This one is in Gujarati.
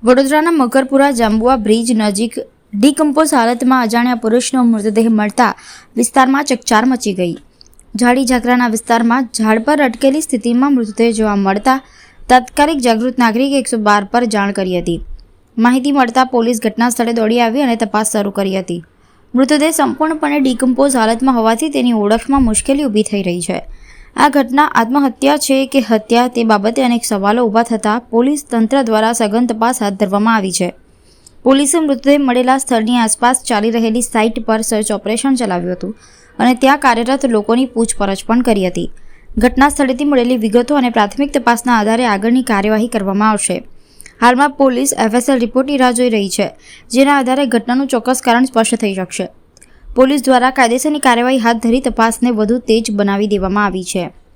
વડોદરાના મકરપુરા જાંબુઆ બ્રિજ નજીક ડીકમ્પોઝ હાલતમાં અજાણ્યા પુરુષનો મૃતદેહ મળતા વિસ્તારમાં ચકચાર મચી ગઈ। ઝાડી ઝાકરાના વિસ્તારમાં ઝાડ પર અટકેલી સ્થિતિમાં મૃતદેહ જોવા મળતા તાત્કાલિક જાગૃત નાગરિકે 112 પર જાણ કરી હતી। માહિતી મળતા પોલીસ ઘટના સ્થળે દોડી આવી અને તપાસ શરૂ કરી હતી। મૃતદેહ સંપૂર્ણપણે ડીકમ્પોઝ હાલતમાં હોવાથી તેની ઓળખમાં મુશ્કેલી ઊભી થઈ રહી છે। આ ઘટના આત્મહત્યા છે કે હત્યા તે બાબતે અનેક સવાલો ઊભા થતાં પોલીસ તંત્ર દ્વારા સઘન તપાસ હાથ ધરવામાં આવી છે। પોલીસે મૃતદેહ મળેલા સ્થળની આસપાસ ચાલી રહેલી સાઇટ પર સર્ચ ઓપરેશન ચલાવ્યું હતું અને ત્યાં કાર્યરત લોકોની પૂછપરછ પણ કરી હતી। ઘટના સ્થળેથી મળેલી વિગતો અને પ્રાથમિક તપાસના આધારે આગળની કાર્યવાહી કરવામાં આવશે। હાલમાં પોલીસ FSL રિપોર્ટની રાહ જોઈ રહી છે, જેના આધારે ઘટનાનું ચોક્કસ કારણ સ્પષ્ટ થઈ શકશે। પોલીસ દ્વારા કાયદેસરની કાર્યવાહી હાથ ધરી તપાસને વધુ તેજ બનાવી દેવામાં આવી છે।